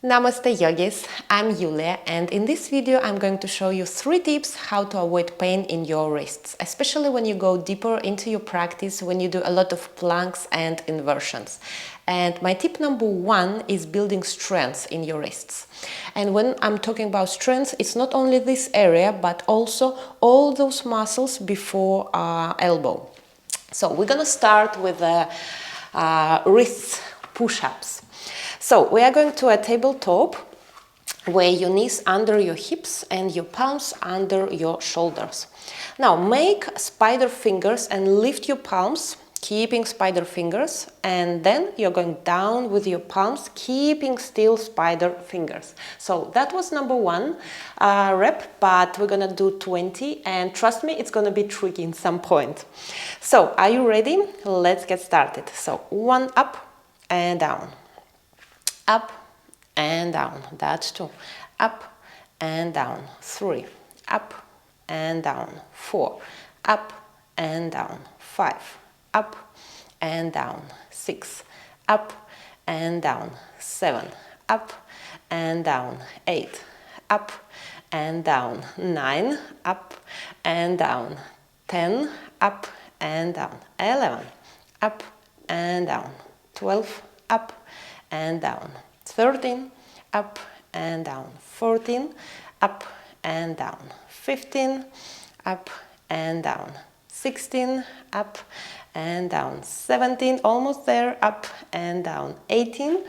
Namaste yogis, I'm Yulia, and in this video I'm going to show you 3 tips how to avoid pain in your wrists, especially when you go deeper into your practice, when you do a lot of planks and inversions. And my tip number 1 is building strength in your wrists. And when I'm talking about strength, it's not only this area, but also all those muscles before elbow. So we're gonna start with the wrist push-ups. So we are going to a tabletop where your knees under your hips and your palms under your shoulders. Now make spider fingers and lift your palms, keeping spider fingers, and then you're going down with your palms, keeping still spider fingers. So that was number 1 rep, but we're gonna do 20, and trust me, it's gonna be tricky in some point. So are you ready? Let's get started. So 1 up and down. Up and down, that's 2, up and down, 3, up and down, 4, up and down, 5, up and down, 6, up and down, 7, up and down, 8, up and down, 9, up and down, 10, up and down, 11, up and down, 12, up and down, 13, up and down, 14, up and down, 15, up and down, 16, up and down, 17, almost there, up and down, 18,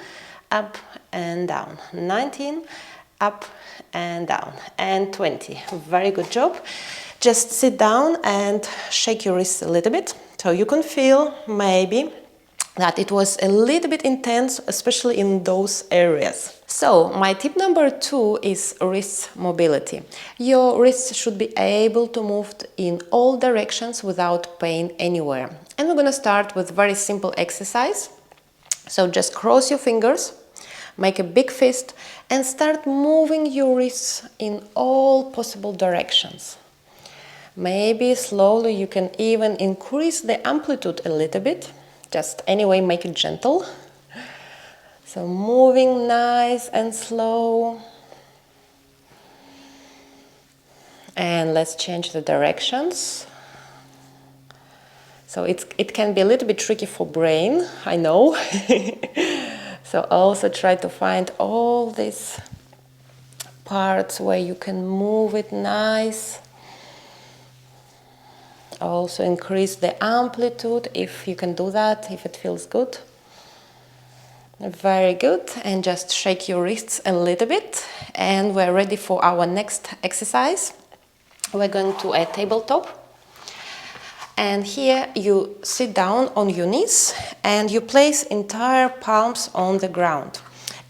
up and down, 19, up and down, and 20. Very good job. Just sit down and shake your wrists a little bit so you can feel maybe that it was a little bit intense, especially in those areas. So my tip number 2 is wrist mobility. Your wrists should be able to move in all directions without pain anywhere. And we're gonna start with very simple exercise. So just cross your fingers, make a big fist, and start moving your wrists in all possible directions. Maybe slowly you can even increase the amplitude a little bit. Just anyway, make it gentle. So moving nice and slow. And let's change the directions. So it can be a little bit tricky for brain, I know. So also try to find all these parts where you can move it nice. Also increase the amplitude if you can do that, if it feels good. Very good. And just shake your wrists a little bit. And we're ready for our next exercise. We're going to a tabletop. And here you sit down on your knees and you place entire palms on the ground.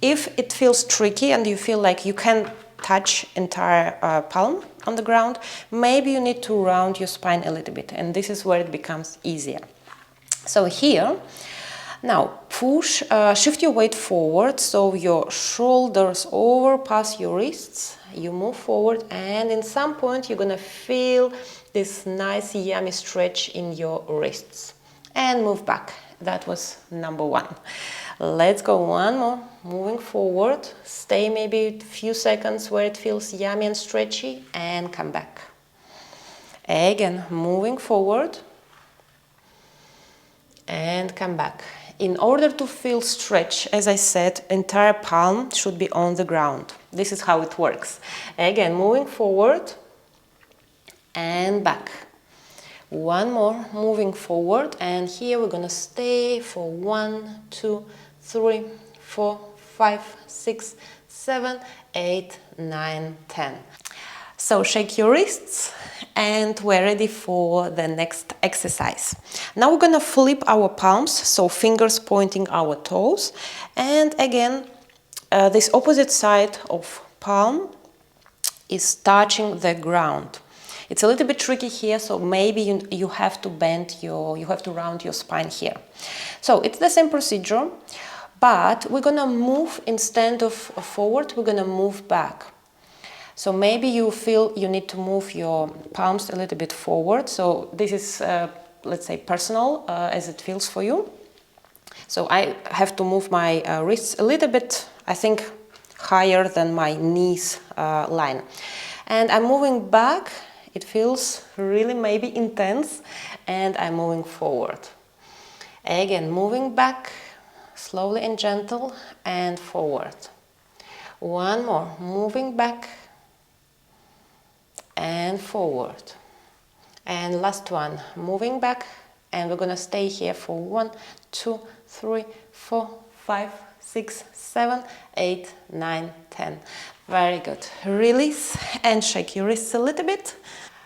If it feels tricky and you feel like you can touch entire palm on the ground, maybe you need to round your spine a little bit, and this is where it becomes easier. So here, now push, shift your weight forward so your shoulders overpass your wrists. You move forward, and in some point you're gonna feel this nice yummy stretch in your wrists. And move back. That was number 1. Let's go one more. Moving forward. Stay maybe a few seconds where it feels yummy and stretchy, and come back. Again, moving forward and come back. In order to feel stretch, as I said, entire palm should be on the ground. This is how it works. Again, moving forward and back. One more, moving forward, and here we're gonna stay for 1, 2, 3, 4, 5, 6, 7, 8, 9, 10. So shake your wrists, and we're ready for the next exercise. Now we're gonna flip our palms, so fingers pointing our toes, and again, this opposite side of palm is touching the ground. It's a little bit tricky here, so maybe you have to round your spine here. So it's the same procedure, but we're gonna move, instead of forward, we're gonna move back. So maybe you feel you need to move your palms a little bit forward. So this is, let's say, personal, as it feels for you. So I have to move my wrists a little bit, I think higher than my knees line. And I'm moving back. It feels really maybe intense, and I'm moving forward. Again, moving back, slowly and gentle, and forward. One more, moving back and forward. And last one, moving back, and we're gonna stay here for 1, 2, 3, 4, 5, 6, 7, 8, 9, 10. Very good. Release and shake your wrists a little bit.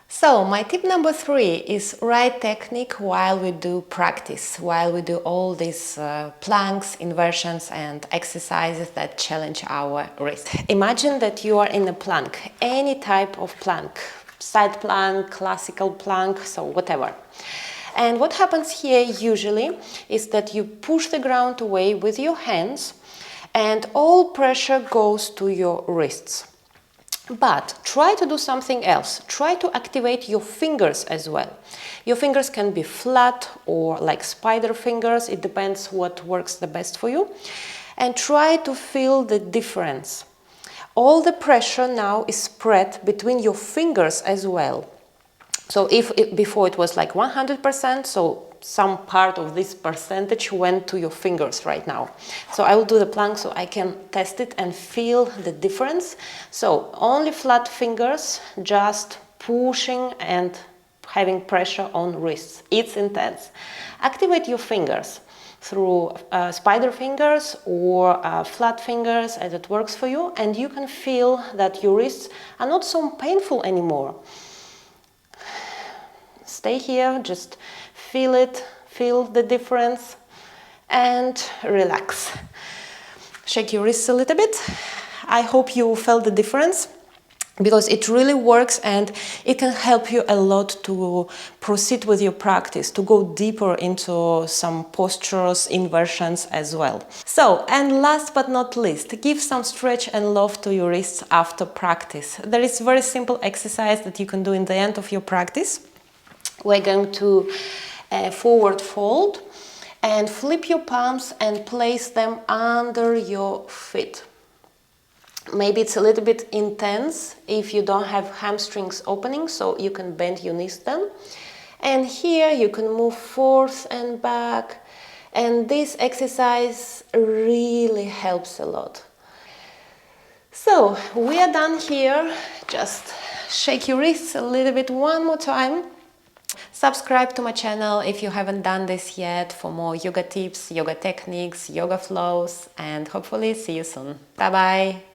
So my tip number 3 is right technique while we do practice, while we do all these planks, inversions and exercises that challenge our wrist. Imagine that you are in a plank, any type of plank, side plank, classical plank, so whatever. And what happens here usually is that you push the ground away with your hands and all pressure goes to your wrists. But try to do something else. Try to activate your fingers as well. Your fingers can be flat or like spider fingers. It depends what works the best for you. And try to feel the difference. All the pressure now is spread between your fingers as well. So if before it was like 100%, so some part of this percentage went to your fingers right now. So I will do the plank so I can test it and feel the difference. So only flat fingers, just pushing and having pressure on wrists. It's intense. Activate your fingers through spider fingers or flat fingers as it works for you, and you can feel that your wrists are not so painful anymore. Stay here, just feel it, feel the difference, and relax. Shake your wrists a little bit. I hope you felt the difference, because it really works and it can help you a lot to proceed with your practice, to go deeper into some postures, inversions as well. So, and last but not least, give some stretch and love to your wrists after practice. There is a very simple exercise that you can do in the end of your practice. We're going to forward fold and flip your palms and place them under your feet. Maybe it's a little bit intense if you don't have hamstrings opening, so you can bend your knees then. And here you can move forth and back, and this exercise really helps a lot. So we are done here. Just shake your wrists a little bit one more time. Subscribe to my channel if you haven't done this yet for more yoga tips, yoga techniques, yoga flows, and hopefully see you soon. Bye bye!